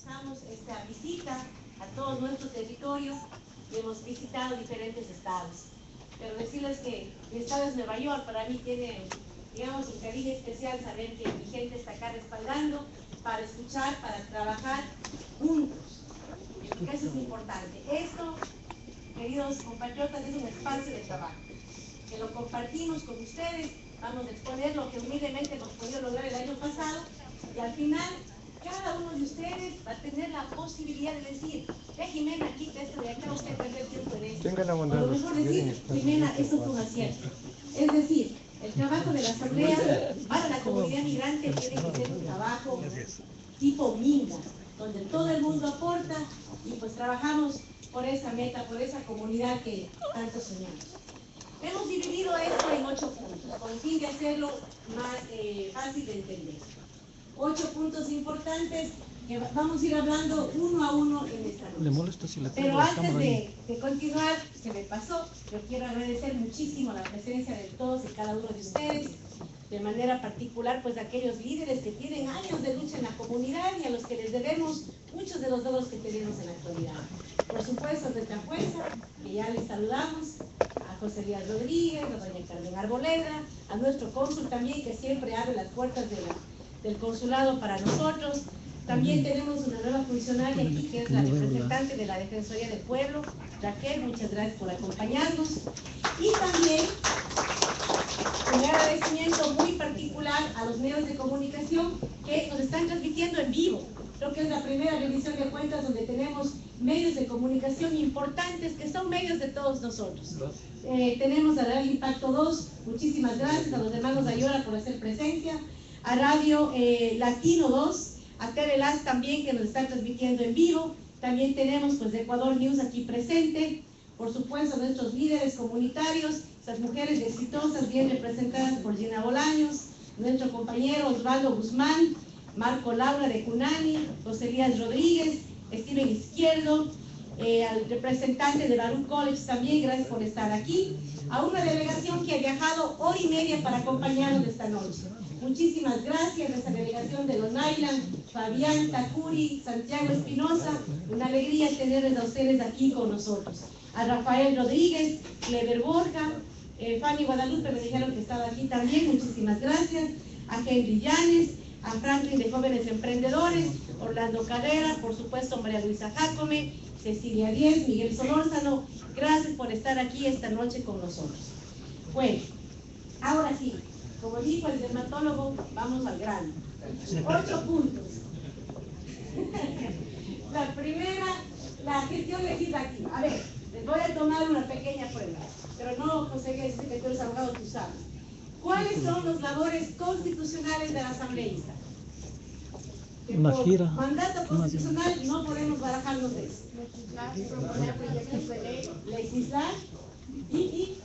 realizamos esta visita a todo nuestro territorio y hemos visitado diferentes estados. Pero decirles que mi estado es Nueva York, para mí tiene, digamos, un cariño especial saber que mi gente está acá respaldando para escuchar, para trabajar juntos. Eso es importante. Esto, queridos compatriotas, es un espacio de trabajo, que lo compartimos con ustedes. Vamos a exponer lo que humildemente hemos podido lograr el año pasado y al final cada uno de ustedes va a tener la posibilidad de decir: Jimena, quita esto de acá, usted perder tiempo en esto. Tengan la bondad. O lo mejor decir: Jimena, esto fue un acierto. Es decir, el trabajo de la Asamblea para la comunidad migrante tiene que ser un trabajo tipo minga, donde todo el mundo aporta y pues trabajamos por esa meta, por esa comunidad que tanto soñamos. Hemos dividido esto en 8 puntos, con el fin de hacerlo más fácil de entender. 8 puntos importantes que vamos a ir hablando uno a uno en esta noche. ¿Le molesta si le tengo Pero la antes cámara de continuar, se me pasó, yo quiero agradecer muchísimo la presencia de todos y cada uno de ustedes, de manera particular pues a aquellos líderes que tienen años de lucha en la comunidad y a los que les debemos muchos de los logros que tenemos en la actualidad. Por supuesto, nuestra fuerza, que ya les saludamos, a José Elías Rodríguez, a doña Carmen Arboleda, a nuestro cónsul también, que siempre abre las puertas del consulado para nosotros. También tenemos una nueva funcionaria aquí, que es la representante de la Defensoría del Pueblo, Raquel, muchas gracias por acompañarnos. Y también un agradecimiento muy particular a los medios de comunicación que nos están transmitiendo en vivo. Creo que es la primera revisión de cuentas donde tenemos medios de comunicación importantes que son medios de todos nosotros. Tenemos a Radio Impacto 2, muchísimas gracias a los hermanos Ayora por hacer presencia, a Radio Latino 2, a TV Las también, que nos está transmitiendo en vivo. También tenemos pues de Ecuador News aquí presente, por supuesto nuestros líderes comunitarios, esas mujeres exitosas bien representadas por Gina Bolaños, nuestro compañero Osvaldo Guzmán, Marco Laura de Cunani, José Elías Rodríguez, Steven Izquierdo, al representante de Baruch College también, gracias por estar aquí, a una delegación que ha viajado hora y media para acompañarnos esta noche. Muchísimas gracias a esa delegación de Long Island, Fabián Takuri, Santiago Espinosa, una alegría tenerles a ustedes aquí con nosotros. A Rafael Rodríguez, Clever Borja, Fanny Guadalupe me dijeron que estaba aquí también, muchísimas gracias. A Henry Llanes, a Franklin de Jóvenes Emprendedores, Orlando Carrera, por supuesto María Luisa Jacome, Cecilia Díez, Miguel Solórzano, gracias por estar aquí esta noche con nosotros. Bueno, ahora sí, como dijo el dermatólogo, vamos al grano. 8 puntos. La primera, la gestión legislativa. A ver, les voy a tomar una pequeña prueba, pero no, José, que tú eres abogado, tú sabes. ¿Cuáles son las labores constitucionales de la asambleísta? Que por mandato constitucional no podemos barajarnos de eso. Legislar y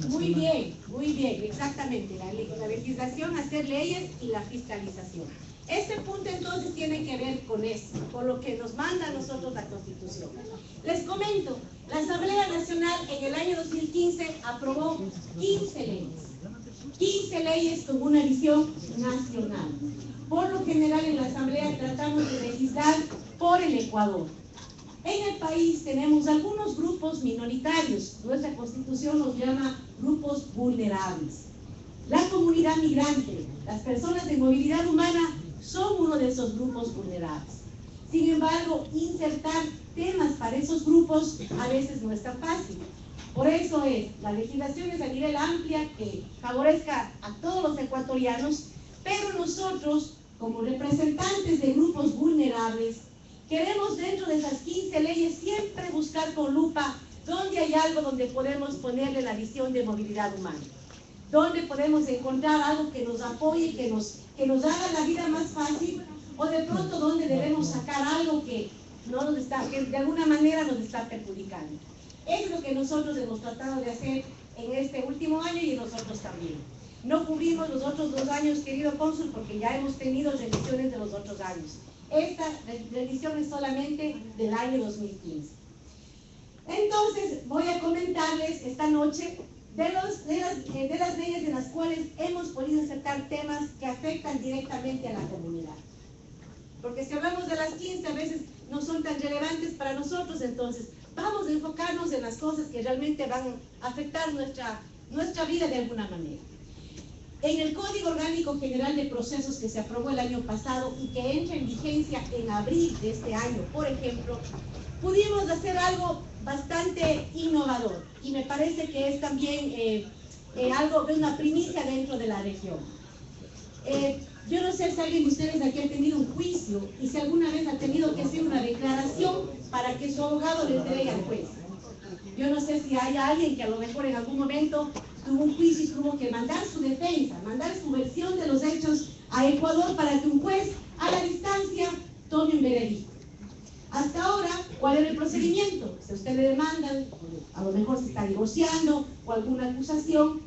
muy bien, exactamente, la legislación, hacer leyes y la fiscalización. Este punto entonces tiene que ver con esto, con lo que nos manda a nosotros la Constitución. Les comento, la Asamblea Nacional en el año 2015 aprobó 15 leyes con una visión nacional. Por lo general en la Asamblea tratamos de legislar por el Ecuador. En el país tenemos algunos grupos minoritarios, nuestra Constitución los llama grupos vulnerables. La comunidad migrante, las personas de movilidad humana son uno de esos grupos vulnerables. Sin embargo, insertar temas para esos grupos a veces no es tan fácil. Por eso la legislación es a nivel amplia que favorezca a todos los ecuatorianos, pero nosotros, como representantes de grupos vulnerables, queremos dentro de esas 15 leyes siempre buscar con lupa dónde hay algo donde podemos ponerle la visión de movilidad humana, donde podemos encontrar algo que nos apoye, que nos haga la vida más fácil, o de pronto donde debemos sacar algo que de alguna manera nos está perjudicando. Es lo que nosotros hemos tratado de hacer en este último año y nosotros también. No cubrimos los otros 2 años, querido cónsul, porque ya hemos tenido revisiones de los otros años. Esta revisión es solamente del año 2015. Entonces, voy a comentarles esta noche de las leyes en las cuales hemos podido aceptar temas que afectan directamente a la comunidad. porque si hablamos de las 15 a veces no son tan relevantes para nosotros, entonces vamos a enfocarnos en las cosas que realmente van a afectar nuestra vida de alguna manera. En el Código Orgánico General de Procesos que se aprobó el año pasado y que entra en vigencia en abril de este año, por ejemplo, pudimos hacer algo bastante innovador y me parece que es también algo de una primicia dentro de la región. Yo no sé si alguien de ustedes aquí ha tenido un juicio y si alguna vez ha tenido que hacer una declaración para que su abogado le entregue al juez. Yo no sé si hay alguien que a lo mejor en algún momento tuvo un juicio y tuvo que mandar su defensa, mandar su versión de los hechos a Ecuador para que un juez a la distancia tome un veredicto. Hasta ahora, ¿cuál era el procedimiento? Si usted le demandan, a lo mejor se está divorciando o alguna acusación,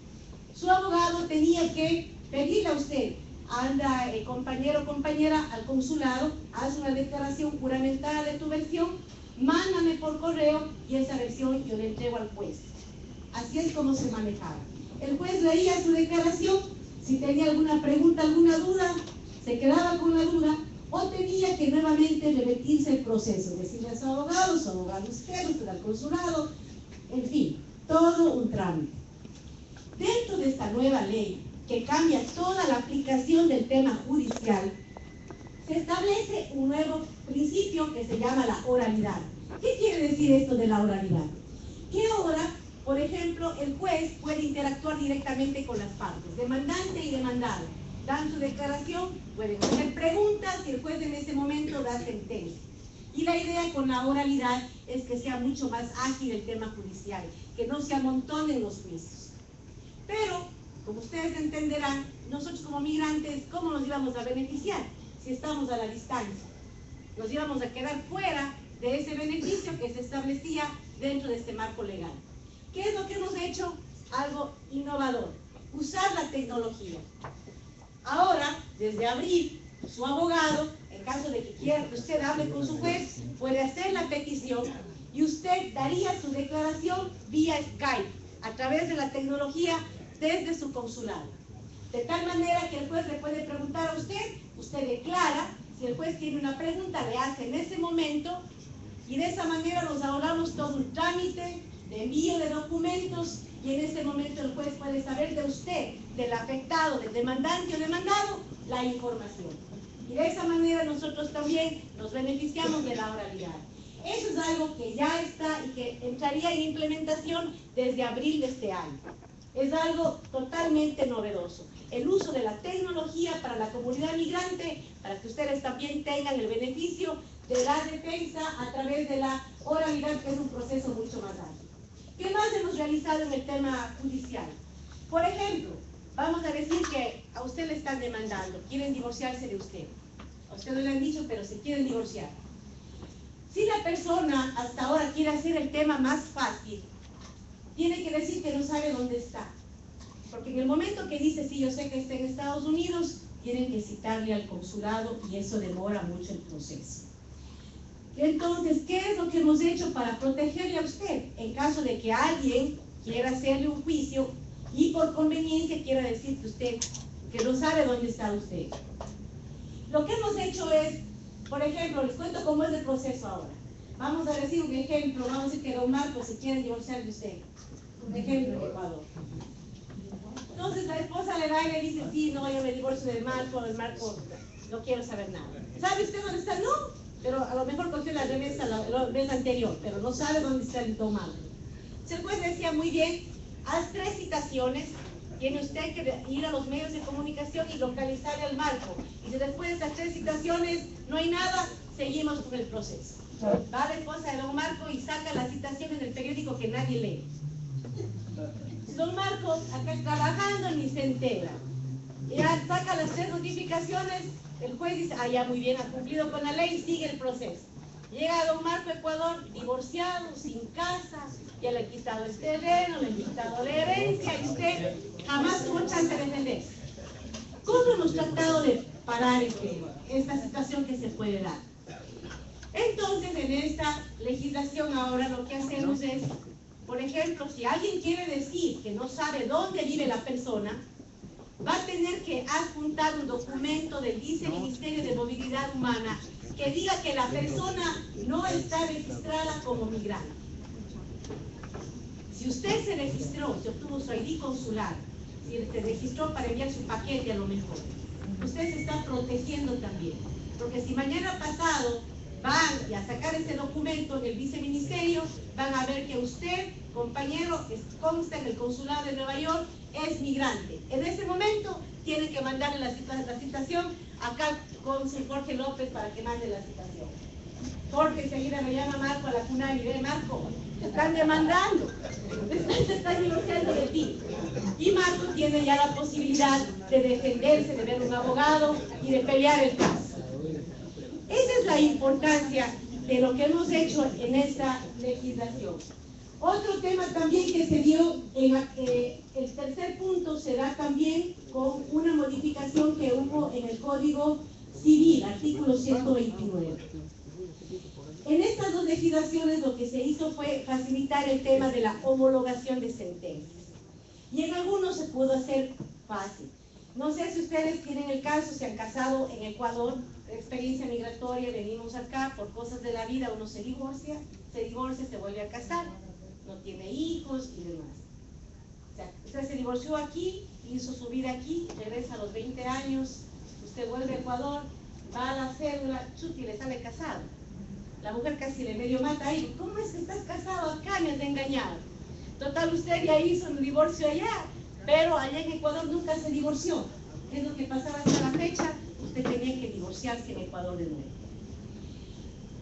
su abogado tenía que pedirle a usted, anda compañero o compañera al consulado, haz una declaración juramentada de tu versión, mándame por correo y esa versión yo le entrego al juez. Así es como se manejaba. El juez leía su declaración, si tenía alguna pregunta, alguna duda, se quedaba con la duda o tenía que nuevamente repetirse el proceso, decirle a su abogado usted al consulado, en fin, todo un trámite. Dentro de esta nueva ley, que cambia toda la aplicación del tema judicial, se establece un nuevo principio que se llama la oralidad. ¿Qué quiere decir esto de la oralidad? Que ahora, por ejemplo, el juez puede interactuar directamente con las partes, demandante y demandado. Dan su declaración, pueden hacer preguntas y el juez en ese momento da sentencia. Y la idea con la oralidad es que sea mucho más ágil el tema judicial, que no se amontonen los juicios. Pero, como ustedes entenderán, nosotros como migrantes, ¿cómo nos íbamos a beneficiar si estamos a la distancia? Nos íbamos a quedar fuera de ese beneficio que se establecía dentro de este marco legal. ¿Qué es lo que hemos hecho? Algo innovador, usar la tecnología. Ahora, desde abril, su abogado, en caso de que quiera que usted hable con su juez, puede hacer la petición y usted daría su declaración vía Skype, a través de la tecnología desde su consulado. De tal manera que el juez le puede preguntar a usted, usted declara, si el juez tiene una pregunta, le hace en ese momento y de esa manera nos ahorramos todo un trámite de envío de documentos y en ese momento el juez puede saber de usted, del afectado, del demandante o demandado, la información. Y de esa manera nosotros también nos beneficiamos de la oralidad. Eso es algo que ya está y que entraría en implementación desde abril de este año. Es algo totalmente novedoso. El uso de la tecnología para la comunidad migrante, para que ustedes también tengan el beneficio de la defensa a través de la oralidad, que es un proceso mucho más ágil. ¿Qué más hemos realizado en el tema judicial? Por ejemplo, vamos a decir que a usted le están demandando, quieren divorciarse de usted. A usted no le han dicho, pero se quieren divorciar. Si la persona hasta ahora quiere hacer el tema más fácil, tiene que decir que no sabe dónde está. Porque en el momento que dice, sí, yo sé que está en Estados Unidos, tienen que citarle al consulado y eso demora mucho el proceso. Entonces, ¿qué es lo que hemos hecho para protegerle a usted? En caso de que alguien quiera hacerle un juicio y por conveniencia quiera decir que usted, que no sabe dónde está usted. Lo que hemos hecho es, por ejemplo, les cuento cómo es el proceso ahora. Vamos a decir un ejemplo, vamos a decir que don Marco se quiere divorciar de usted. Un ejemplo en Ecuador. Entonces la esposa le va y le dice, sí, no, yo me divorcio de Marco, el Marco, no quiero saber nada. ¿Sabe usted dónde está? No, pero a lo mejor cogió la remesa la vez anterior, pero no sabe dónde está el don Marco. El juez decía, muy bien, haz 3 citaciones, tiene usted que ir a los medios de comunicación y localizar al Marco. Y si después de esas 3 citaciones no hay nada, seguimos con el proceso. Va la esposa de don Marco y saca la citación en el periódico que nadie lee. Don Marco acá trabajando ni se entera. Ya saca las 3 notificaciones, el juez dice, ah, ya muy bien, ha cumplido con la ley, sigue el proceso. Llega don Marco a Ecuador, divorciado, sin casa, ya le han quitado el terreno, le han quitado la herencia y usted jamás tuvo chance de defenderse. ¿Cómo hemos tratado de parar esta situación que se puede dar? Entonces, en esta legislación ahora lo que hacemos es, por ejemplo, si alguien quiere decir que no sabe dónde vive la persona, va a tener que adjuntar un documento del Viceministerio de Movilidad Humana que diga que la persona no está registrada como migrante. Si usted se registró, si obtuvo su ID consular, si se registró para enviar su paquete a lo mejor, usted se está protegiendo también. Porque si mañana pasado van a sacar ese documento del viceministerio, van a ver que usted, compañero, consta en el consulado de Nueva York, es migrante. En ese momento tiene que mandarle la citación acá con Jorge López para que mande la citación. Jorge enseguida me llama Marco a la cuna y ve, Marco, te están demandando, te están divorciando de ti. Y Marco tiene ya la posibilidad de defenderse, de ver un abogado y de pelear el caso. Esa es la importancia de lo que hemos hecho en esta legislación. Otro tema también que se dio, en el tercer punto, se da también con una modificación que hubo en el Código Civil, artículo 129. En estas dos legislaciones lo que se hizo fue facilitar el tema de la homologación de sentencias. Y en algunos se pudo hacer fácil. No sé si ustedes tienen el caso, se han casado en Ecuador, experiencia migratoria, venimos acá por cosas de la vida, uno se divorcia, se vuelve a casar, no tiene hijos y demás. O sea, usted se divorció aquí, hizo su vida aquí, regresa a los 20 años, usted vuelve a Ecuador, va a la cédula, chuti, le sale casado. La mujer casi le medio mata ahí, ¿cómo es que estás casado acá? Me has engañado. Total, usted ya hizo un divorcio allá, pero allá en Ecuador nunca se divorció. ¿Qué es lo que pasaba hasta la fecha? Usted tenía que divorciarse en Ecuador de nuevo.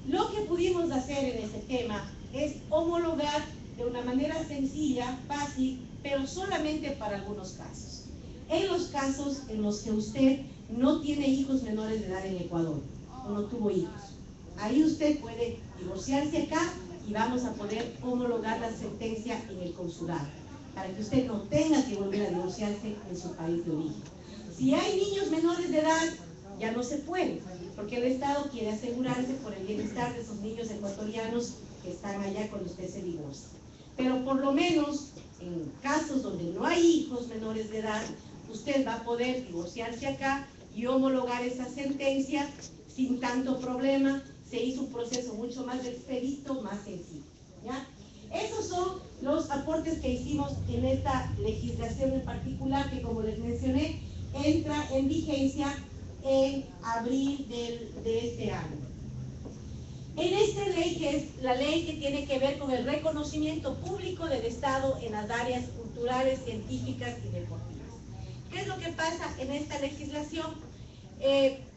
Lo que pudimos hacer en ese tema es homologar de una manera sencilla, fácil, pero solamente para algunos casos. En los casos en los que usted no tiene hijos menores de edad en Ecuador, o no tuvo hijos, ahí usted puede divorciarse acá y vamos a poder homologar la sentencia en el consulado, para que usted no tenga que volver a divorciarse en su país de origen. Si hay niños menores de edad, ya no se puede, porque el Estado quiere asegurarse por el bienestar de esos niños ecuatorianos que están allá cuando usted se divorcia. Pero por lo menos, en casos donde no hay hijos menores de edad, usted va a poder divorciarse acá y homologar esa sentencia sin tanto problema. Se hizo un proceso mucho más expedito, más sencillo, ¿ya? Esos son los aportes que hicimos en esta legislación en particular, que como les mencioné, entra en vigencia en abril de este año. En esta ley, que es la ley que tiene que ver con el reconocimiento público del Estado en las áreas culturales, científicas y deportivas. ¿Qué es lo que pasa en esta legislación?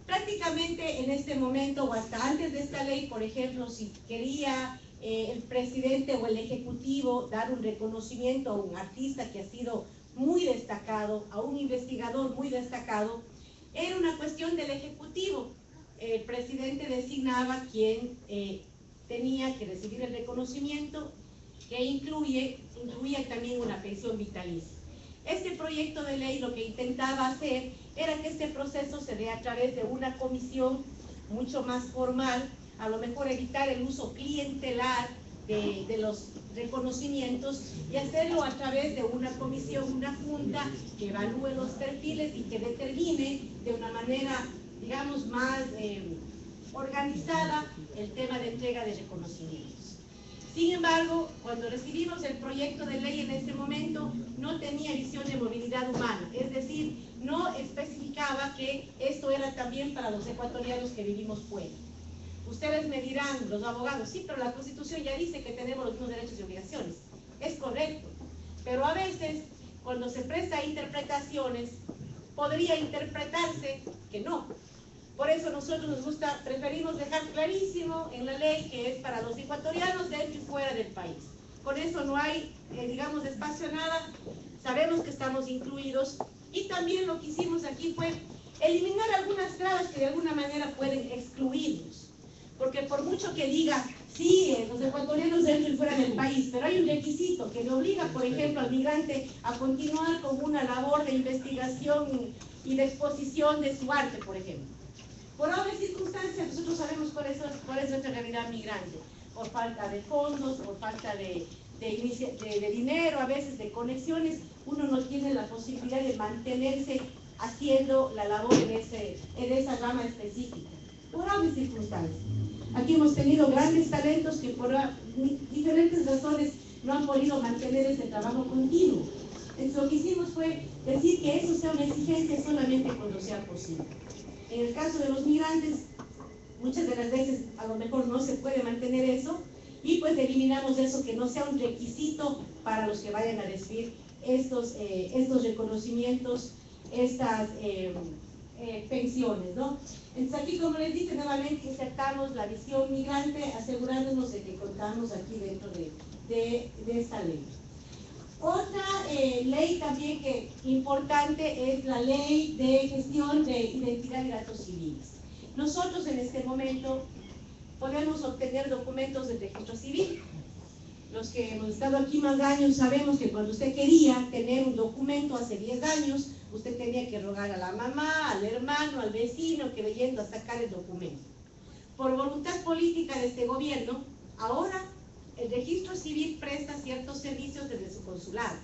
Prácticamente en este momento o hasta antes de esta ley, por ejemplo, si quería el presidente o el ejecutivo dar un reconocimiento a un artista que ha sido muy destacado, a un investigador muy destacado, era una cuestión del ejecutivo. El presidente designaba quien tenía que recibir el reconocimiento, que incluía también una pensión vitalicia. Este proyecto de ley lo que intentaba hacer era que este proceso se dé a través de una comisión mucho más formal, a lo mejor evitar el uso clientelar de los reconocimientos y hacerlo a través de una comisión, una junta que evalúe los perfiles y que determine de una manera, digamos, más organizada el tema de entrega de reconocimientos. Sin embargo, cuando recibimos el proyecto de ley en este momento, no tenía visión de movilidad humana, es decir, no especificaba que esto era también para los ecuatorianos que vivimos fuera. Ustedes me dirán, los abogados, sí, pero la Constitución ya dice que tenemos los mismos derechos y obligaciones. Es correcto, pero a veces, cuando se presta a interpretaciones, podría interpretarse que no. Por eso nosotros preferimos dejar clarísimo en la ley que es para los ecuatorianos dentro y fuera del país. Con eso no hay, digamos, espacio nada, sabemos que estamos incluidos y también lo que hicimos aquí fue eliminar algunas trabas que de alguna manera pueden excluirnos. Porque por mucho que diga, sí, los ecuatorianos dentro y fuera del país, pero hay un requisito que le obliga, por ejemplo, al migrante a continuar con una labor de investigación y de exposición de su arte, por ejemplo. Por obvias circunstancias, nosotros sabemos cuál es nuestra realidad migrante. Por falta de fondos, por falta de dinero, a veces de conexiones, uno no tiene la posibilidad de mantenerse haciendo la labor en esa rama específica, por obvias circunstancias. Aquí hemos tenido grandes talentos que por diferentes razones no han podido mantener ese trabajo continuo. Entonces lo que hicimos fue decir que eso sea una exigencia solamente cuando sea posible. En el caso de los migrantes, muchas de las veces a lo mejor no se puede mantener eso, y pues eliminamos eso, que no sea un requisito para los que vayan a recibir estos reconocimientos, estas pensiones, ¿no? Entonces aquí, como les dije, nuevamente insertamos la visión migrante, asegurándonos de que contamos aquí dentro de esta ley. Otra ley también que importante es la ley de gestión de identidad y datos civiles. Nosotros en este momento podemos obtener documentos del registro civil. Los que hemos estado aquí más años sabemos que cuando usted quería tener un documento hace 10 años, usted tenía que rogar a la mamá, al hermano, al vecino, que leyendo a sacar el documento. Por voluntad política de este gobierno, ahora el registro civil presta ciertos servicios desde su consulado.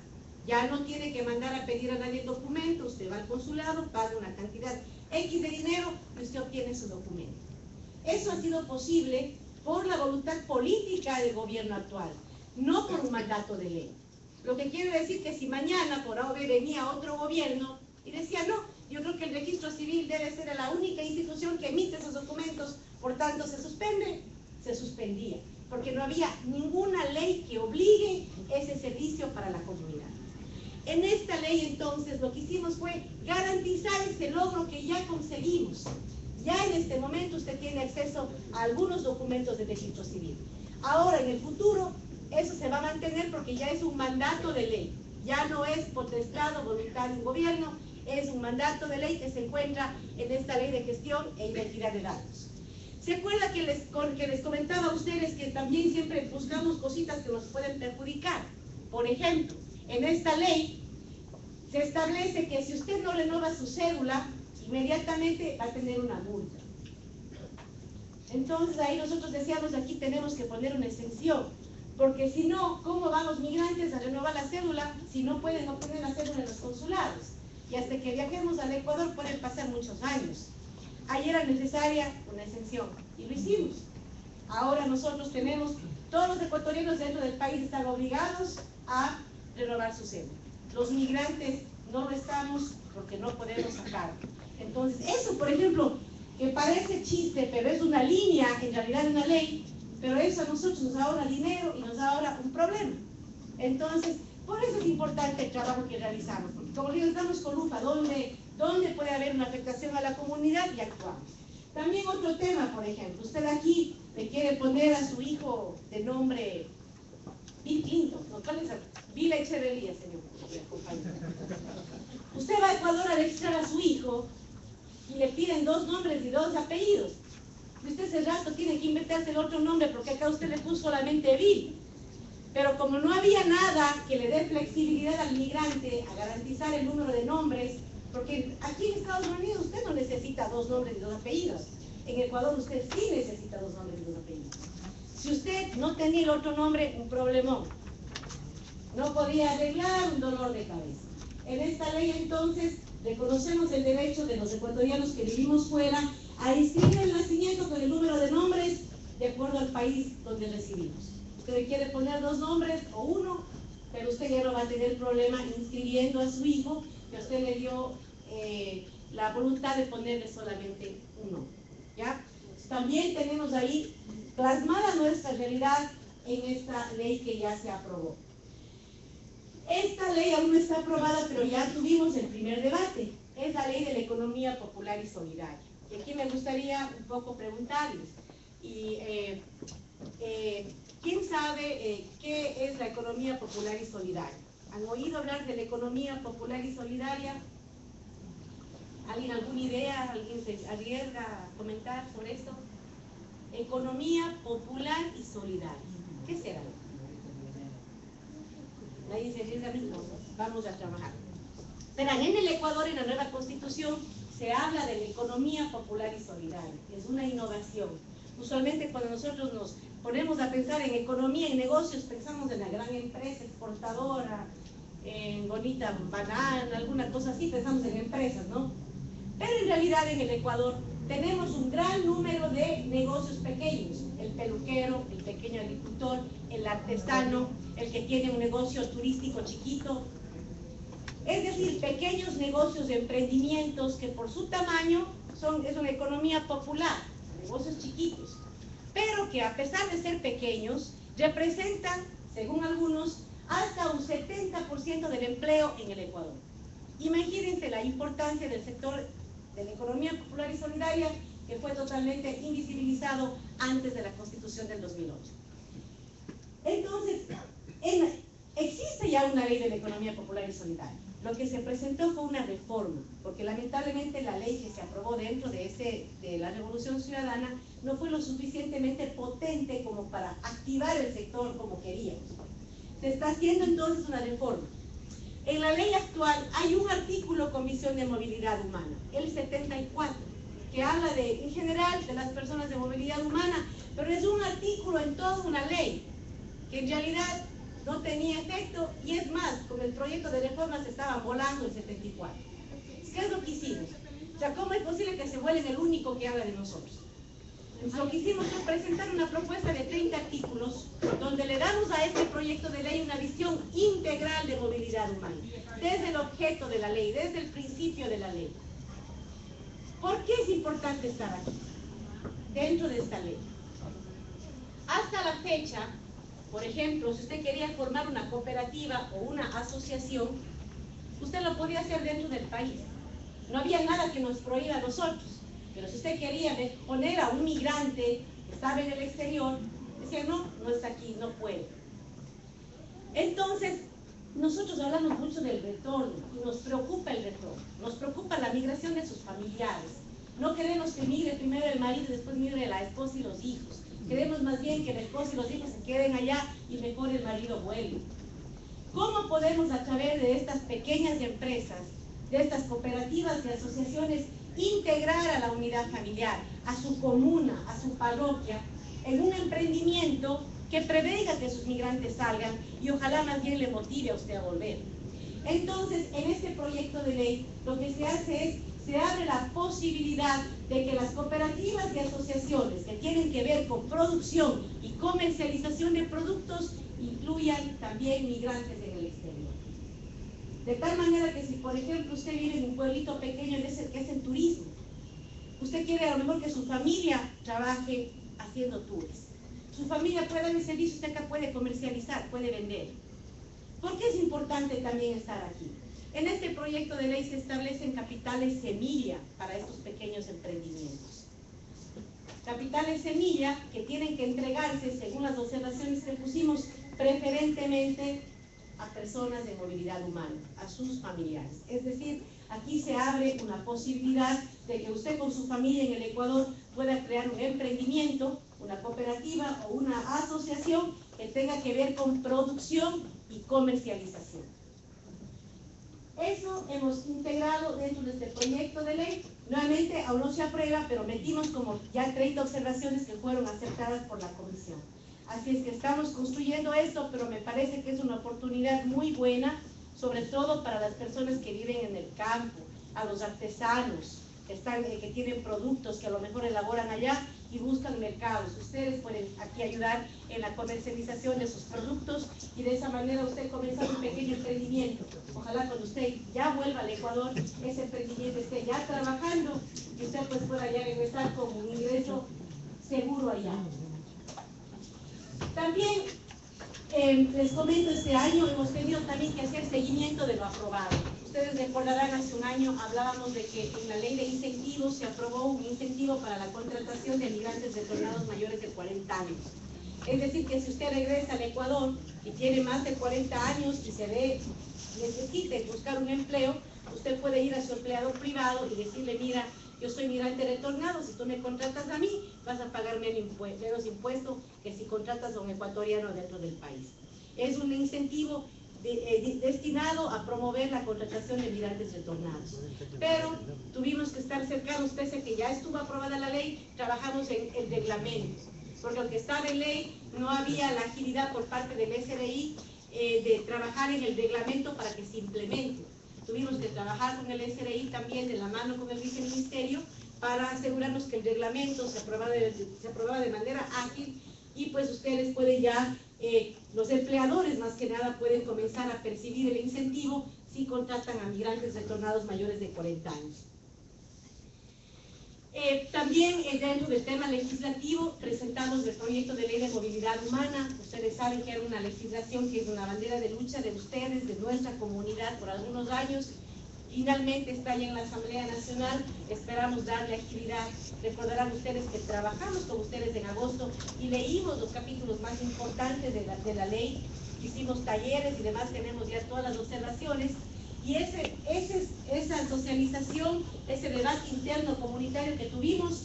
Ya no tiene que mandar a pedir a nadie el documento, usted va al consulado, paga una cantidad X de dinero y usted obtiene su documento. Eso ha sido posible por la voluntad política del gobierno actual, no por un mandato de ley. Lo que quiere decir que si mañana por AOB venía otro gobierno y decía, no, yo creo que el registro civil debe ser la única institución que emite esos documentos, por tanto se suspende, se suspendía, porque no había ninguna ley que obligue ese servicio para la comunidad. En esta ley entonces lo que hicimos fue garantizar ese logro que ya conseguimos. Ya en este momento usted tiene acceso a algunos documentos del registro civil. Ahora en el futuro eso se va a mantener porque ya es un mandato de ley. Ya no es potestad o voluntad de un gobierno, es un mandato de ley que se encuentra en esta ley de gestión e identidad de datos. ¿Se acuerda que les comentaba a ustedes que también siempre buscamos cositas que nos pueden perjudicar? Por ejemplo, en esta ley se establece que si usted no renova su cédula, inmediatamente va a tener una multa. Entonces ahí nosotros decíamos, aquí tenemos que poner una exención, porque si no, ¿cómo van los migrantes a renovar la cédula si no pueden obtener la cédula en los consulados? Y hasta que viajemos al Ecuador pueden pasar muchos años. Ahí era necesaria una exención y lo hicimos. Ahora nosotros tenemos, todos los ecuatorianos dentro del país están obligados a renovar su cédula. Los migrantes no lo estamos porque no podemos sacar. Entonces, eso, por ejemplo, que parece chiste, pero es una línea, en realidad es una ley, pero eso a nosotros nos ahorra dinero y nos ahorra un problema. Entonces, por eso es importante el trabajo que realizamos, porque como digo, estamos con lupa, ¿dónde puede haber una afectación a la comunidad? Y actuamos. También otro tema, por ejemplo, usted aquí le quiere poner a su hijo de nombre Bill Clinton, ¿no? ¿Cuál es? Bill Echeverría, señor compañero. Usted va a Ecuador a registrar a su hijo y le piden 2 nombres y 2 apellidos. Y usted ese rato tiene que inventarse el otro nombre porque acá usted le puso solamente Bill. Pero como no había nada que le dé flexibilidad al migrante a garantizar el número de nombres, porque aquí en Estados Unidos usted no necesita 2 nombres y 2 apellidos. En Ecuador usted sí necesita 2 nombres y 2 apellidos. Si usted no tenía el otro nombre, un problemón. No podía arreglar un dolor de cabeza. En esta ley entonces reconocemos el derecho de los ecuatorianos que vivimos fuera a inscribir el nacimiento con el número de nombres de acuerdo al país donde residimos. Usted quiere poner 2 nombres o 1, pero usted ya no va a tener problema inscribiendo a su hijo, que usted le dio la voluntad de ponerle solamente 1. ¿Ya? También tenemos ahí plasmada nuestra realidad en esta ley que ya se aprobó. Esta ley aún no está aprobada, pero ya tuvimos el primer debate. Es la ley de la economía popular y solidaria. Y aquí me gustaría un poco preguntarles, ¿quién sabe qué es la economía popular y solidaria? ¿Han oído hablar de la economía popular y solidaria? ¿Alguien alguna idea? ¿Alguien se arriesga a comentar sobre esto? Economía popular y solidaria. ¿Qué será? Nadie se arriesga mismo. Vamos a trabajar. Verán, en el Ecuador, en la nueva Constitución, se habla de la economía popular y solidaria. Es una innovación. Usualmente cuando nosotros nos ponemos a pensar en economía y negocios, pensamos en la gran empresa exportadora, en Bonita Banana, alguna cosa así, pensamos en empresas, ¿no? Pero en realidad en el Ecuador tenemos un gran número de negocios pequeños, el peluquero, el pequeño agricultor, el artesano, el que tiene un negocio turístico chiquito, es decir, pequeños negocios de emprendimientos que por su tamaño es una economía popular, negocios chiquitos, pero que a pesar de ser pequeños, representan, según algunos, hasta un 70% del empleo en el Ecuador. Imagínense la importancia del sector de la economía popular y solidaria, que fue totalmente invisibilizado antes de la Constitución del 2008. Entonces, existe ya una ley de la economía popular y solidaria. Lo que se presentó fue una reforma, porque lamentablemente la ley que se aprobó dentro de la Revolución Ciudadana no fue lo suficientemente potente como para activar el sector como queríamos. Se está haciendo entonces una reforma. En la ley actual hay un artículo con visión de movilidad humana, el 74, que habla en general de las personas de movilidad humana, pero es un artículo en toda una ley, que en realidad no tenía efecto, y es más, con el proyecto de reforma se estaba volando el 74. ¿Qué es lo que hicimos? O sea, ¿cómo es posible que se vuelven el único que habla de nosotros? Entonces, lo que hicimos fue presentar una propuesta de 30 artículos, donde le damos a este proyecto de ley una visión integral de movilidad humana, desde el objeto de la ley, desde el principio de la ley. ¿Por qué es importante estar aquí, dentro de esta ley? Hasta la fecha, por ejemplo, si usted quería formar una cooperativa o una asociación, usted lo podía hacer dentro del país. No había nada que nos prohíba a nosotros. Pero si usted quería poner a un migrante que estaba en el exterior, decía, no, no está aquí, no puede. Entonces, nosotros hablamos mucho del retorno y nos preocupa el retorno. Nos preocupa la migración de sus familiares. No queremos que migre primero el marido y después migre la esposa y los hijos. Queremos más bien que la esposa y los hijos se queden allá y mejor el marido vuelve. ¿Cómo podemos, a través de estas pequeñas empresas, de estas cooperativas y asociaciones, integrar a la unidad familiar, a su comuna, a su parroquia, en un emprendimiento que prevenga que sus migrantes salgan y ojalá más bien le motive a usted a volver? Entonces, en este proyecto de ley, lo que se hace es, se abre la posibilidad de que las cooperativas y asociaciones que tienen que ver con producción y comercialización de productos incluyan también migrantes en el exterior. De tal manera que si, por ejemplo, usted vive en un pueblito pequeño que es en turismo, usted quiere a lo mejor que su familia trabaje haciendo tours, su familia puede dar el servicio, usted acá puede comercializar, puede vender. ¿Por qué es importante también estar aquí? En este proyecto de ley se establecen capitales semilla para estos pequeños emprendimientos. Capitales semilla que tienen que entregarse, según las observaciones que pusimos, preferentemente a personas de movilidad humana, a sus familiares. Es decir, aquí se abre una posibilidad de que usted con su familia en el Ecuador pueda crear un emprendimiento, una cooperativa o una asociación que tenga que ver con producción y comercialización. Eso hemos integrado dentro de este proyecto de ley. Nuevamente aún no se aprueba, pero metimos como ya 30 observaciones que fueron aceptadas por la comisión. Así es que estamos construyendo esto, pero me parece que es una oportunidad muy buena, sobre todo para las personas que viven en el campo, a los artesanos, que tienen productos que a lo mejor elaboran allá y buscan mercados. Ustedes pueden aquí ayudar en la comercialización de sus productos y de esa manera usted comienza un pequeño emprendimiento. Ojalá cuando usted ya vuelva al Ecuador, ese emprendimiento esté ya trabajando y usted pues pueda ya regresar con un ingreso seguro allá. También les comento, este año hemos tenido también que hacer seguimiento de lo aprobado. Ustedes recordarán, hace un año hablábamos de que en la ley de incentivos se aprobó un incentivo para la contratación de migrantes retornados mayores de 40 años. Es decir, que si usted regresa al Ecuador y tiene más de 40 años y necesita buscar un empleo, usted puede ir a su empleador privado y decirle, mira, yo soy migrante retornado, si tú me contratas a mí, vas a pagarme menos impuestos que si contratas a un ecuatoriano dentro del país. Es un incentivo destinado a promover la contratación de migrantes retornados. Pero tuvimos que estar cercanos, pese a que ya estuvo aprobada la ley, trabajamos en el reglamento, porque aunque estaba en ley, no había la agilidad por parte del SRI de trabajar en el reglamento para que se implemente. Tuvimos que trabajar con el SRI también de la mano con el viceministerio para asegurarnos que el reglamento se aprobaba de manera ágil y pues ustedes pueden ya, los empleadores más que nada pueden comenzar a percibir el incentivo si contratan a migrantes retornados mayores de 40 años. También dentro del tema legislativo presentamos el proyecto de ley de movilidad humana. Ustedes saben que era una legislación que es una bandera de lucha de ustedes, de nuestra comunidad por algunos años. Finalmente está ya en la Asamblea Nacional, esperamos darle actividad. Recordarán ustedes que trabajamos con ustedes en agosto y leímos los capítulos más importantes de la ley, hicimos talleres y demás, tenemos ya todas las observaciones. Y esa socialización, ese debate interno comunitario que tuvimos,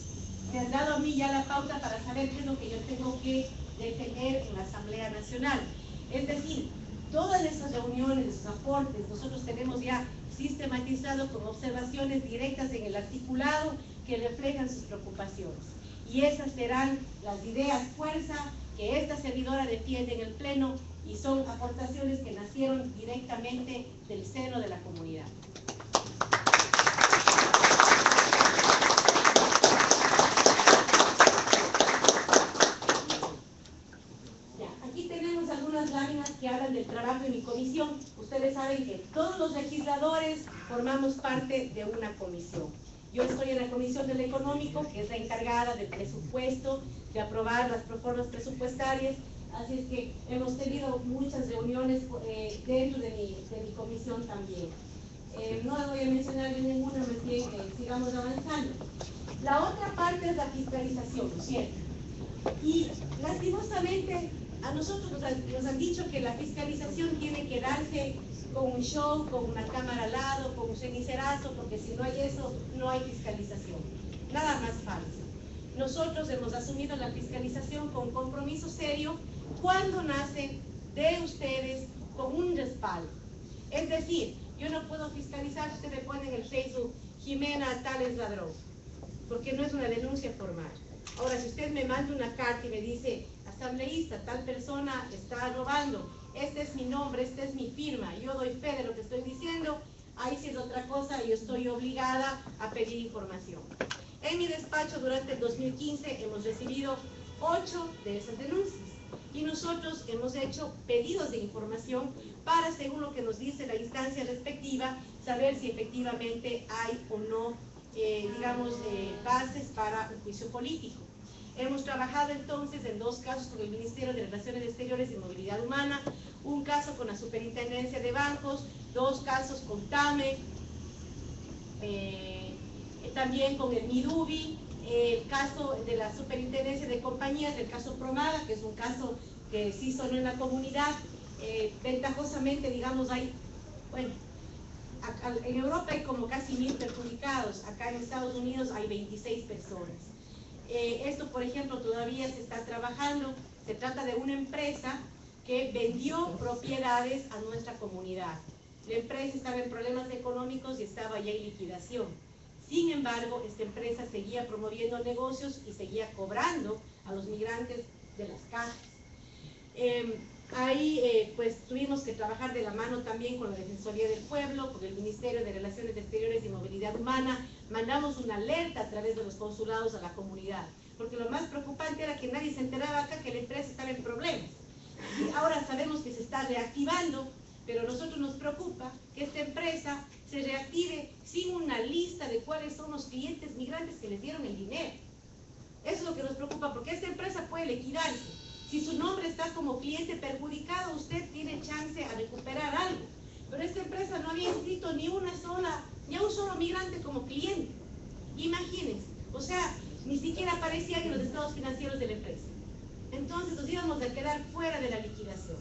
me han dado a mí ya la pauta para saber qué es lo que yo tengo que defender en la Asamblea Nacional. Es decir, todas esas reuniones, esos aportes, nosotros tenemos ya sistematizado con observaciones directas en el articulado que reflejan sus preocupaciones. Y esas serán las ideas fuerza que esta servidora defiende en el Pleno y son aportaciones que nacieron directamente del seno de la comunidad. Aquí tenemos algunas láminas que hablan del trabajo de mi comisión. Ustedes saben que todos los legisladores formamos parte de una comisión. Yo estoy en la Comisión del Económico, que es la encargada del presupuesto, de aprobar las proformas presupuestarias. Así es que hemos tenido muchas reuniones dentro de mi comisión también. No las voy a mencionar de ninguna, más bien sigamos avanzando. La otra parte es la fiscalización, ¿no es cierto? Y lastimosamente a nosotros nos han dicho que la fiscalización tiene que darse con un show, con una cámara al lado, con un cenicerazo, porque si no hay eso, no hay fiscalización. Nada más falso. Nosotros hemos asumido la fiscalización con compromiso serio cuando nace de ustedes con un respaldo. Es decir, yo no puedo fiscalizar si usted me pone en el Facebook Jimena Tales ladrón, porque no es una denuncia formal. Ahora, si usted me manda una carta y me dice, asambleísta, tal persona está robando, este es mi nombre, esta es mi firma, yo doy fe de lo que estoy diciendo, ahí sí es otra cosa, yo estoy obligada a pedir información. En mi despacho durante el 2015 hemos recibido 8 de esas denuncias y nosotros hemos hecho pedidos de información para, según lo que nos dice la instancia respectiva, saber si efectivamente hay o no, bases para un juicio político. Hemos trabajado entonces en 2 casos con el Ministerio de Relaciones Exteriores y Movilidad Humana, un caso con la Superintendencia de Bancos, 2 casos con TAME, también con el MIDUBI, el caso de la Superintendencia de Compañías, el caso Promada, que es un caso que sí sonó en la comunidad. Ventajosamente, digamos, hay, bueno, en Europa hay como casi 1000 perjudicados, acá en Estados Unidos hay 26 personas. Esto, por ejemplo, todavía se está trabajando. Se trata de una empresa que vendió propiedades a nuestra comunidad. La empresa estaba en problemas económicos y estaba ya en liquidación. Sin embargo, esta empresa seguía promoviendo negocios y seguía cobrando a los migrantes de las cajas. Pues tuvimos que trabajar de la mano también con la Defensoría del Pueblo, con el Ministerio de Relaciones Exteriores y Movilidad Humana. Mandamos una alerta a través de los consulados a la comunidad, porque lo más preocupante era que nadie se enteraba acá que la empresa estaba en problemas. Y ahora sabemos que se está reactivando, pero a nosotros nos preocupa que esta empresa se reactive sin una lista de cuáles son los clientes migrantes que les dieron el dinero. Eso es lo que nos preocupa, porque esta empresa puede liquidarse. Si su nombre está como cliente perjudicado, usted tiene chance a recuperar algo. Pero esta empresa no había inscrito ni un solo migrante como cliente. Imagínense, o sea, ni siquiera aparecían en los estados financieros de la empresa. Entonces nos íbamos a quedar fuera de la liquidación.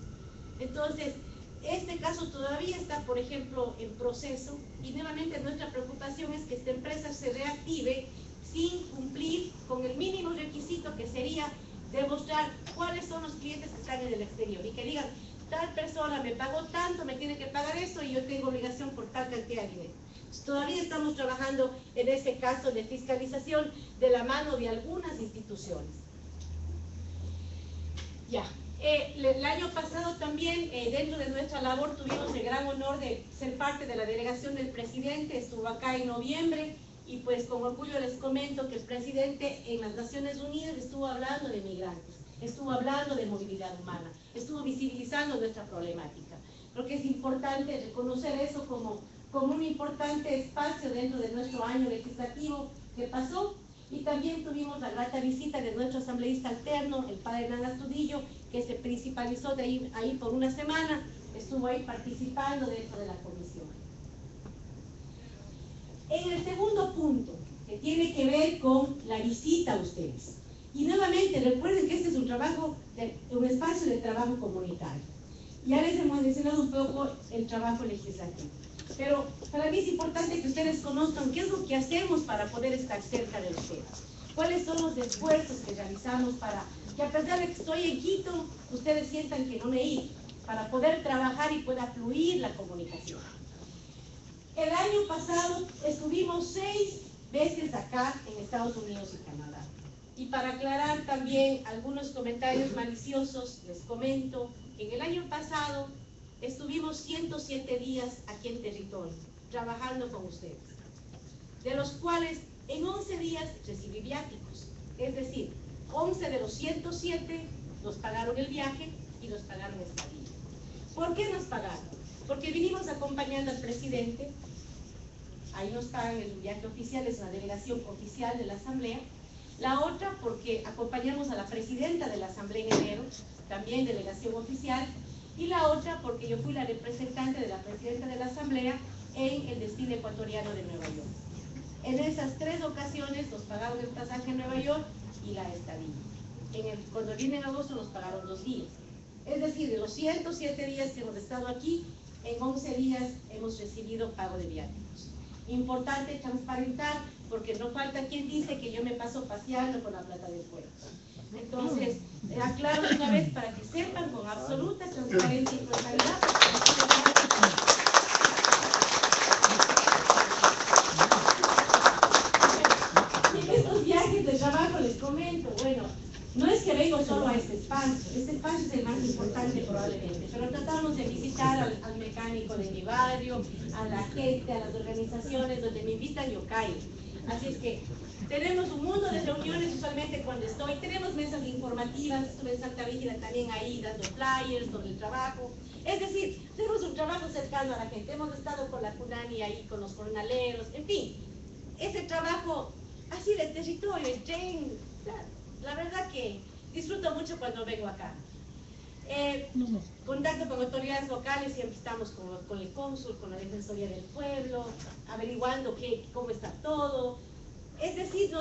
Entonces, este caso todavía está, por ejemplo, en proceso y nuevamente nuestra preocupación es que esta empresa se reactive sin cumplir con el mínimo requisito que sería demostrar cuáles son los clientes que están en el exterior y que digan, tal persona me pagó tanto, me tiene que pagar eso y yo tengo obligación por tal cantidad de dinero. Entonces, todavía estamos trabajando en ese caso de fiscalización de la mano de algunas instituciones. Ya, El año pasado también, dentro de nuestra labor, tuvimos el gran honor de ser parte de la delegación del presidente. Estuvo acá en noviembre y pues con orgullo les comento que el presidente en las Naciones Unidas estuvo hablando de migrantes, estuvo hablando de movilidad humana, estuvo visibilizando nuestra problemática. Creo que es importante reconocer eso como un importante espacio dentro de nuestro año legislativo que pasó. Y también tuvimos la grata visita de nuestro asambleísta alterno, el padre Hernán Astudillo, que se principalizó de ahí por una semana, estuvo ahí participando dentro de la comisión. En el segundo punto, que tiene que ver con la visita a ustedes. Y nuevamente, recuerden que este es un espacio de trabajo comunitario. Ya les hemos mencionado un poco el trabajo legislativo. Pero para mí es importante que ustedes conozcan qué es lo que hacemos para poder estar cerca de ustedes. Cuáles son los esfuerzos que realizamos para que, a pesar de que estoy en Quito, ustedes sientan que no me he ido, para poder trabajar y pueda fluir la comunicación. El año pasado estuvimos 6 veces acá en Estados Unidos y Canadá. Y para aclarar también algunos comentarios maliciosos, les comento que en el año pasado estuvimos 107 días aquí en territorio, trabajando con ustedes, de los cuales en 11 días recibí viáticos, es decir, 11 de los 107 nos pagaron el viaje y nos pagaron estadía. ¿Por qué nos pagaron? Porque vinimos acompañando al presidente, ahí nos pagan el viaje oficial, es una delegación oficial de la Asamblea. La otra porque acompañamos a la presidenta de la Asamblea en enero, también delegación oficial. Y la otra porque yo fui la representante de la presidenta de la Asamblea en el destino ecuatoriano de Nueva York. En esas 3 ocasiones nos pagaron el pasaje a Nueva York y la estadía. Cuando vine en agosto nos pagaron 2 días. Es decir, de los 107 días que hemos estado aquí, en 11 días hemos recibido pago de viáticos. Importante transparentar, porque no falta quien dice que yo me paso paseando con la plata del pueblo. Entonces, aclaro una vez para que sepan con absoluta transparencia y claridad. En estos viajes de trabajo les comento, bueno, no es que vengo solo a este espacio es el más importante probablemente, pero tratamos de visitar al mecánico de mi barrio, a la gente, a las organizaciones donde me invitan, yo caigo. Así es que tenemos un mundo de reuniones usualmente cuando estoy, tenemos mesas informativas, estuve en Santa Brígida también ahí dando flyers sobre el trabajo. Es decir, tenemos un trabajo cercano a la gente, hemos estado con la CUNANI ahí, con los jornaleros, en fin, ese trabajo así de territorio, el tren, la verdad que disfruto mucho cuando vengo acá. Contacto con autoridades locales, siempre estamos con el cónsul, con la Defensoría del Pueblo, averiguando cómo está todo. Es decir,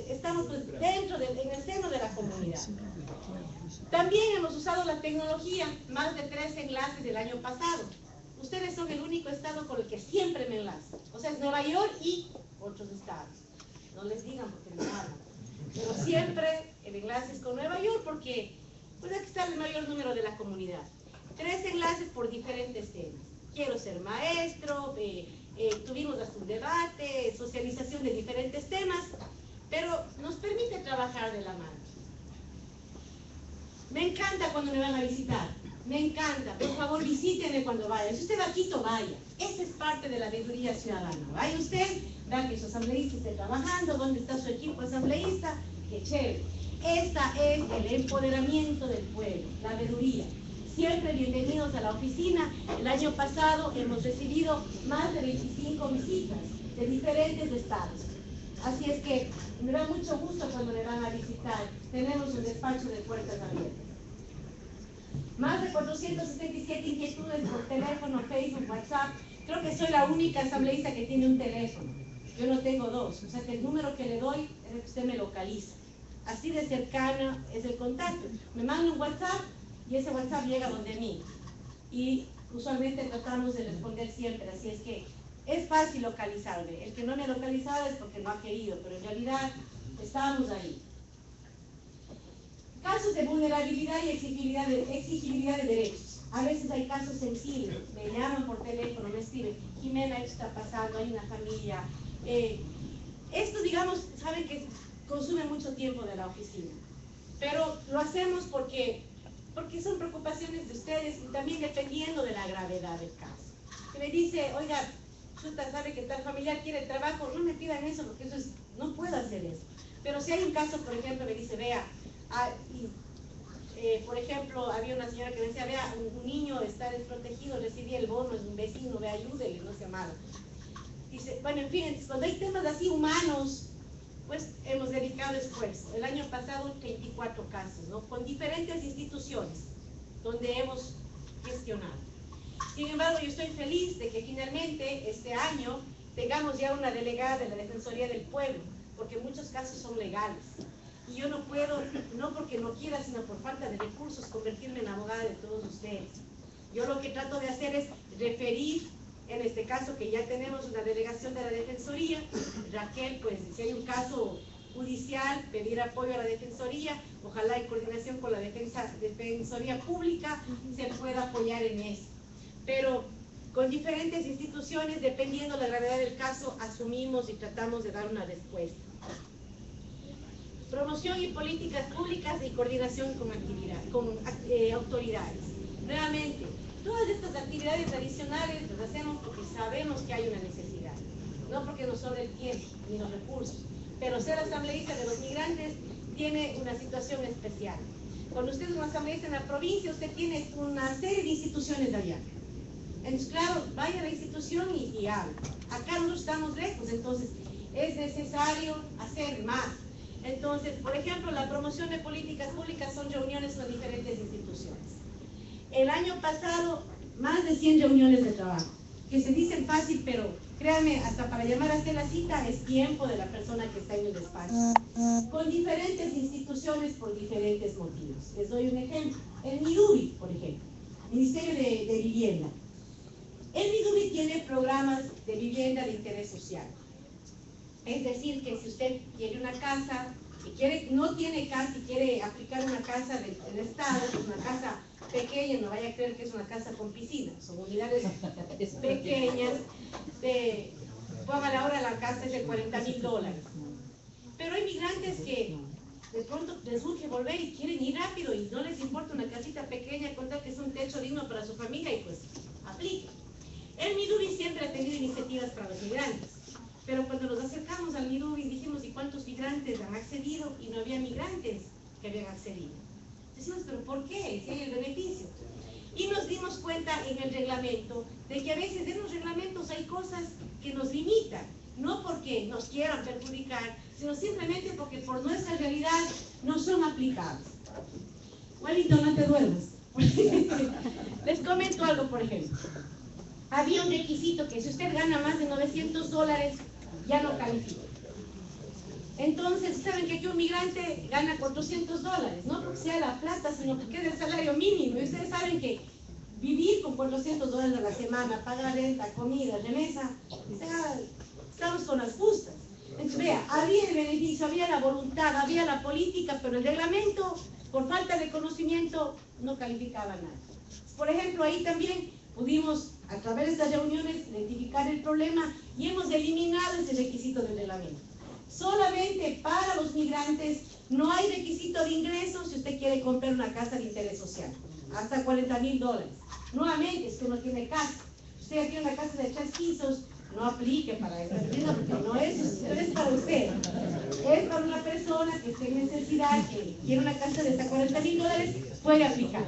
estamos pues en el seno de la comunidad. También hemos usado la tecnología, más de 3 enlaces del año pasado. Ustedes son el único estado con el que siempre me enlazo. O sea, es Nueva York y otros estados. No les digan porque me hablan. Pero siempre el enlace es con Nueva York porque pues aquí está el mayor número de la comunidad. 3 enlaces por diferentes temas. Quiero ser maestro, tuvimos hasta un debate, socialización de diferentes temas, pero nos permite trabajar de la mano. Me encanta cuando me van a visitar, me encanta, por favor visítenme cuando vayan. Si usted va a Quito, vaya. Esa es parte de la veeduría ciudadana. Vaya usted, vea que su asambleísta esté trabajando, dónde está su equipo asambleísta, qué chévere. Esta es el empoderamiento del pueblo, la veeduría. Siempre bienvenidos a la oficina. El año pasado hemos recibido más de 25 visitas de diferentes estados. Así es que me da mucho gusto cuando me van a visitar. Tenemos un despacho de puertas abiertas. Más de 477 inquietudes por teléfono, Facebook, WhatsApp. Creo que soy la única asambleísta que tiene un teléfono. Yo no tengo 2. O sea que el número que le doy es el que usted me localiza. Así de cercano es el contacto. Me manda un WhatsApp y ese WhatsApp llega donde mí. Y usualmente tratamos de responder siempre, así es que es fácil localizarme. El que no me ha localizado es porque no ha querido, pero en realidad estamos ahí. Casos de vulnerabilidad y exigibilidad de derechos. A veces hay casos sensibles, me llaman por teléfono, me escriben, Jimena, esto está pasando, hay una familia. Esto, digamos, saben que consume mucho tiempo de la oficina. Pero lo hacemos porque son preocupaciones de ustedes y también dependiendo de la gravedad del caso. Si me dice, oiga, usted sabe que tal familiar quiere trabajo, no me pidan eso porque eso es, no puedo hacer eso. Pero si hay un caso, por ejemplo, me dice, vea, por ejemplo, había una señora que me decía, vea, un niño está desprotegido, recibía el bono, es un vecino, vea, ayúdele, no sea malo. Dice, bueno, en fin, cuando hay temas así humanos, pues hemos dedicado esfuerzo. El año pasado 24 casos, ¿no? Con diferentes instituciones donde hemos gestionado. Sin embargo, yo estoy feliz de que finalmente este año tengamos ya una delegada de la Defensoría del Pueblo, porque muchos casos son legales. Y yo no puedo, no porque no quiera, sino por falta de recursos, convertirme en abogada de todos ustedes. Yo lo que trato de hacer es referir, en este caso que ya tenemos una delegación de la Defensoría, Raquel, pues si hay un caso judicial, pedir apoyo a la Defensoría, ojalá en coordinación con la Defensoría Pública se pueda apoyar en eso. Pero con diferentes instituciones, dependiendo de la gravedad del caso, asumimos y tratamos de dar una respuesta. Promoción y políticas públicas y coordinación con autoridades. Nuevamente, todas estas actividades adicionales las hacemos porque sabemos que hay una necesidad, no porque nos sobra el tiempo ni los recursos, pero ser asambleísta de los migrantes tiene una situación especial. Cuando usted es un asambleísta en la provincia, usted tiene una serie de instituciones allá. Entonces, claro, vaya a la institución y hable. Acá nosotros estamos lejos, entonces es necesario hacer más. Entonces, por ejemplo, la promoción de políticas públicas son reuniones con diferentes instituciones. El año pasado, más de 100 reuniones de trabajo, que se dicen fácil, pero créanme, hasta para llamar a hacer la cita es tiempo de la persona que está en el despacho. Con diferentes instituciones por diferentes motivos. Les doy un ejemplo. El MIDUBI, por ejemplo, Ministerio de Vivienda. El MIDUBI tiene programas de vivienda de interés social. Es decir, que si usted quiere una casa, no tiene casa y quiere aplicar una casa del Estado, que es una casa pequeña, no vaya a creer que es una casa con piscina, son unidades pequeñas, póngale ahora la casa es de $40,000. Pero hay migrantes que de pronto les urge volver y quieren ir rápido y no les importa una casita pequeña, contar que es un techo digno para su familia y pues aplica. El MIDUBI siempre ha tenido iniciativas para los migrantes. Pero cuando nos acercamos al MIDUBI dijimos, ¿y cuántos migrantes han accedido? Y no había migrantes que habían accedido. Decimos, ¿pero por qué? Si hay el beneficio. Y nos dimos cuenta en el reglamento de que a veces en los reglamentos hay cosas que nos limitan. No porque nos quieran perjudicar, sino simplemente porque por nuestra realidad no son aplicables. Juanito, no te duermas. Les comento algo, por ejemplo. Había un requisito que si usted gana más de $900, ya no califica. Entonces, saben que aquí un migrante gana $400, no porque sea la plata, sino porque es el salario mínimo. Y ustedes saben que vivir con $400 a la semana, pagar renta, comida, remesa, estamos con las justas. Entonces, vea, había el beneficio, había la voluntad, había la política, pero el reglamento, por falta de conocimiento, no calificaba nada. Por ejemplo, ahí también pudimos, a través de estas reuniones, identificar el problema y hemos eliminado ese requisito del reglamento. Solamente para los migrantes no hay requisito de ingresos si usted quiere comprar una casa de interés social, hasta $40,000. Nuevamente, si usted no tiene casa, usted ya tiene una casa de 3 pisos, no aplique para eso, porque no es para usted, es para una persona que esté en necesidad, que quiere una casa de hasta $40,000, puede aplicar.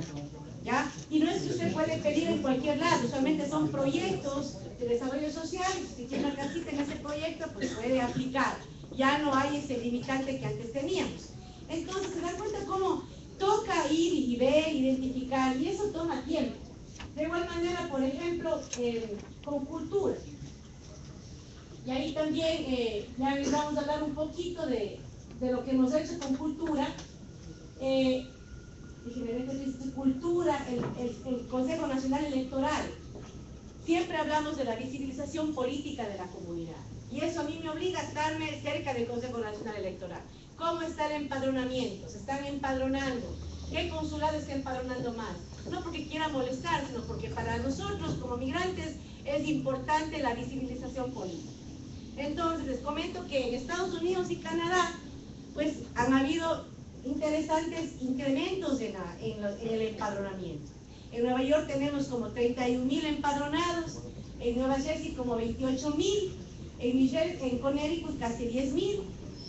¿Ya? Y no es que usted puede pedir en cualquier lado, solamente son proyectos de desarrollo social. Si tiene una casita en ese proyecto, pues puede aplicar. Ya no hay ese limitante que antes teníamos. Entonces, se da cuenta cómo toca ir y ver, identificar, y eso toma tiempo. De igual manera, por ejemplo, con cultura. Y ahí también ya les vamos a hablar un poquito de lo que hemos hecho con cultura. Cultura, el Consejo Nacional Electoral. Siempre hablamos de la visibilización política de la comunidad. Y eso a mí me obliga a estarme cerca del Consejo Nacional Electoral. ¿Cómo está el empadronamiento? ¿Se están empadronando? ¿Qué consulado está empadronando más? No porque quiera molestar, sino porque para nosotros como migrantes es importante la visibilización política. Entonces les comento que en Estados Unidos y Canadá pues han habido interesantes incrementos en el empadronamiento. En Nueva York tenemos como 31.000 empadronados, en Nueva Jersey como 28.000, en Connecticut casi 10.000,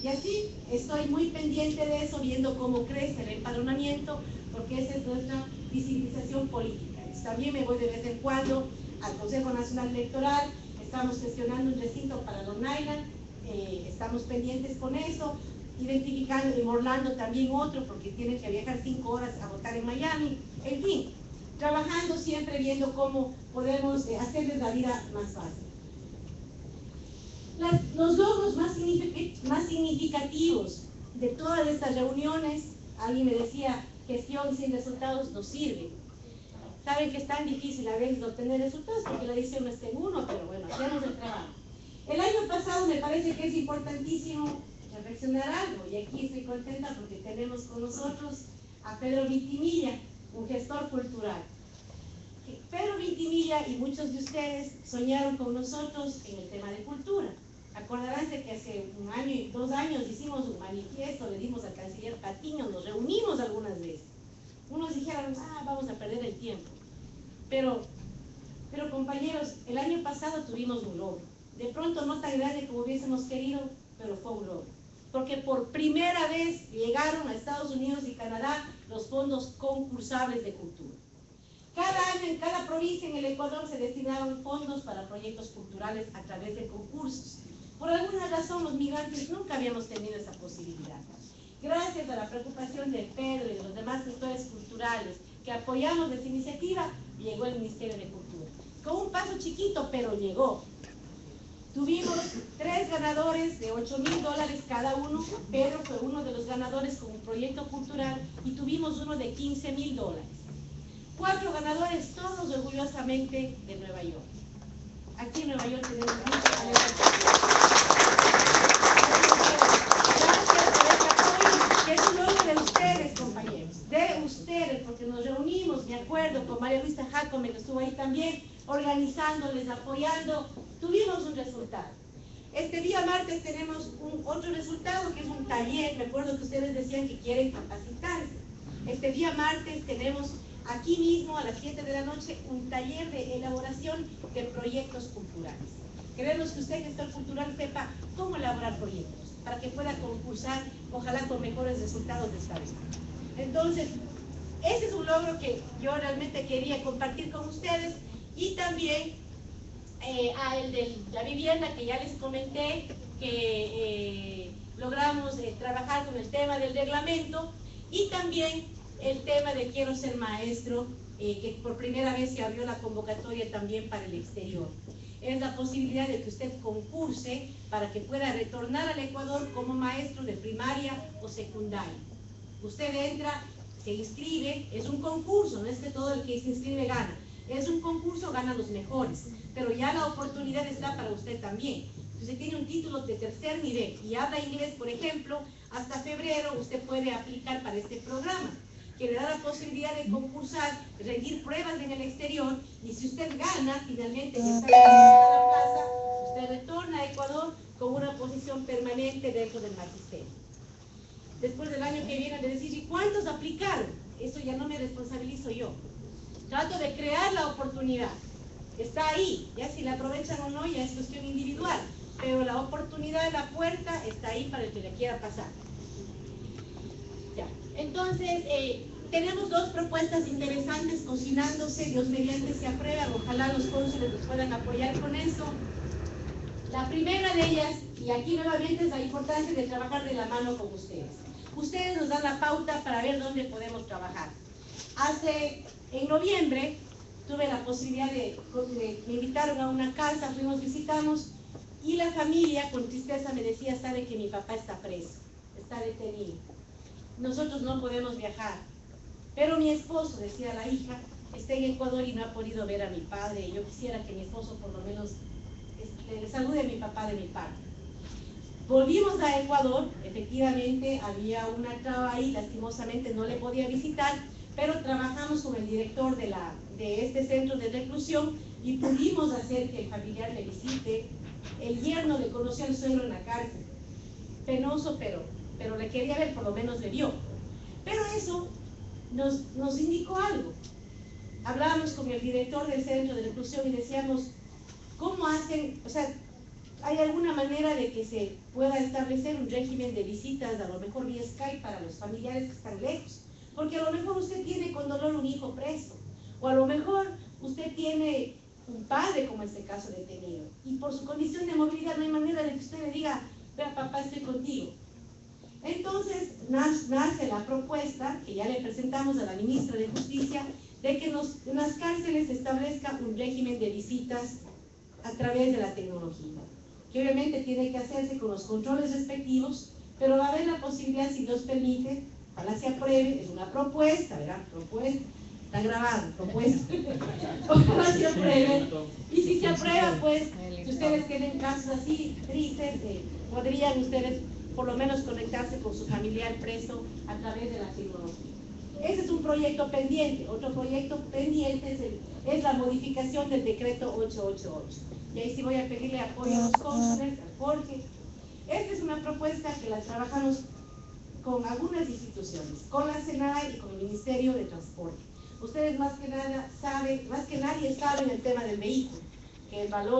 y así estoy muy pendiente de eso, viendo cómo crece el empadronamiento, porque esa es nuestra visibilización política. También me voy de vez en cuando al Consejo Nacional Electoral, estamos gestionando un recinto para Long Island, estamos pendientes con eso, identificando en Orlando también otro, porque tienen que viajar 5 horas a votar en Miami, en fin, trabajando siempre viendo cómo podemos hacerles la vida más fácil. Los logros más significativos de todas estas reuniones, alguien me decía, gestión sin resultados no sirve. Saben que es tan difícil a veces obtener resultados porque la decisión no está en uno, pero bueno, hacemos el trabajo. El año pasado me parece que es importantísimo reflexionar algo, y aquí estoy contenta porque tenemos con nosotros a Pedro Vintimilla, un gestor cultural. Pedro Vintimilla y muchos de ustedes soñaron con nosotros en el tema de cultura. Acordarán de que hace 1 año y 2 años hicimos un manifiesto, le dimos al canciller Patiño, nos reunimos algunas veces. Unos dijeron, vamos a perder el tiempo. Pero compañeros, el año pasado tuvimos un logro. De pronto no tan grande como hubiésemos querido, pero fue un logro. Porque por primera vez llegaron a Estados Unidos y Canadá los fondos concursables de cultura. Cada año en cada provincia en el Ecuador se destinaron fondos para proyectos culturales a través de concursos. Por alguna razón los migrantes nunca habíamos tenido esa posibilidad. Gracias a la preocupación de Pedro y de los demás gestores culturales que apoyamos esta iniciativa, llegó el Ministerio de Cultura. Con un paso chiquito, pero llegó. Tuvimos 3 ganadores de $8.000 cada uno. Pedro fue uno de los ganadores con un proyecto cultural y tuvimos uno de $15.000. 4 ganadores, todos orgullosamente de Nueva York. Aquí en Nueva York tenemos mucho talento. Gracias por este apoyo, que es un logro de ustedes, compañeros. De ustedes, porque nos reunimos, me acuerdo, con María Luisa Jacome, que estuvo ahí también, organizándoles, apoyando. Tuvimos un resultado. Este día martes tenemos otro resultado, que es un taller. Me acuerdo que ustedes decían que quieren capacitarse. Este día martes tenemos aquí mismo a las 7 de la noche un taller de elaboración de proyectos culturales. Queremos que usted, gestor cultural, sepa cómo elaborar proyectos para que pueda concursar, ojalá con mejores resultados de esta vez. Entonces, ese es un logro que yo realmente quería compartir con ustedes, y también el de la vivienda, que ya les comenté que logramos trabajar con el tema del reglamento, y también el tema de quiero ser maestro, que por primera vez se abrió la convocatoria también para el exterior. Es la posibilidad de que usted concurse para que pueda retornar al Ecuador como maestro de primaria o secundaria. Usted entra, se inscribe, es un concurso, no es que todo el que se inscribe gana. Es un concurso, ganan los mejores, pero ya la oportunidad está para usted también. Si usted tiene un título de 3er nivel y habla inglés, por ejemplo, hasta febrero usted puede aplicar para este programa, que le da la posibilidad de concursar, rendir pruebas en el exterior, y si usted gana, finalmente en esta plaza, usted retorna a Ecuador con una posición permanente dentro del magisterio. Después del año que viene de decir, ¿y cuántos aplicaron? Eso ya no me responsabilizo yo. Trato de crear la oportunidad. Está ahí, ya si la aprovechan o no, ya es cuestión individual, pero la oportunidad, la puerta está ahí para el que le quiera pasar. Ya. Entonces, tenemos 2 propuestas interesantes cocinándose, Dios mediante se aprueban, ojalá los cónsules nos puedan apoyar con eso. La primera de ellas, y aquí nuevamente es la importancia de trabajar de la mano con ustedes. Ustedes nos dan la pauta para ver dónde podemos trabajar. En noviembre tuve la posibilidad me invitaron a una casa, visitamos, y la familia con tristeza me decía, sabe que mi papá está preso, está detenido. Nosotros no podemos viajar, pero mi esposo, decía la hija, está en Ecuador y no ha podido ver a mi padre. Yo quisiera que mi esposo por lo menos le salude a mi papá de mi parte. Volvimos a Ecuador, efectivamente había una traba ahí, lastimosamente no le podía visitar, pero trabajamos con el director de este centro de reclusión y pudimos hacer que el familiar le visite. El yerno le conoció al suegro en la cárcel, penoso, pero le quería ver, por lo menos le vio. eso nos indicó algo. Hablábamos con el director del centro de reclusión y decíamos, ¿cómo hacen? O sea, ¿hay alguna manera de que se pueda establecer un régimen de visitas, a lo mejor vía Skype, para los familiares que están lejos? Porque a lo mejor usted tiene con dolor un hijo preso, o a lo mejor usted tiene un padre, como este caso detenido, y por su condición de movilidad no hay manera de que usted le diga, vea papá, estoy contigo. Entonces nace la propuesta, que ya le presentamos a la ministra de Justicia, de que en las cárceles se establezca un régimen de visitas a través de la tecnología, que obviamente tiene que hacerse con los controles respectivos, pero va a haber la posibilidad, si Dios permite, ojalá se apruebe, es una propuesta, ¿verdad? Propuesta, está grabado, propuesta, ojalá se apruebe, y si se aprueba, pues, si ustedes tienen casos así tristes, podrían ustedes por lo menos conectarse con su familiar preso a través de la tecnología. Ese es un proyecto pendiente. Otro proyecto pendiente es la modificación del decreto 888. Y ahí sí voy a pedirle apoyo a los cónsules, a Jorge. Esta es una propuesta que la trabajamos con algunas instituciones, con la SENAI y con el Ministerio de Transporte. Ustedes más que nada saben, más que nadie saben el tema del vehículo, que el valor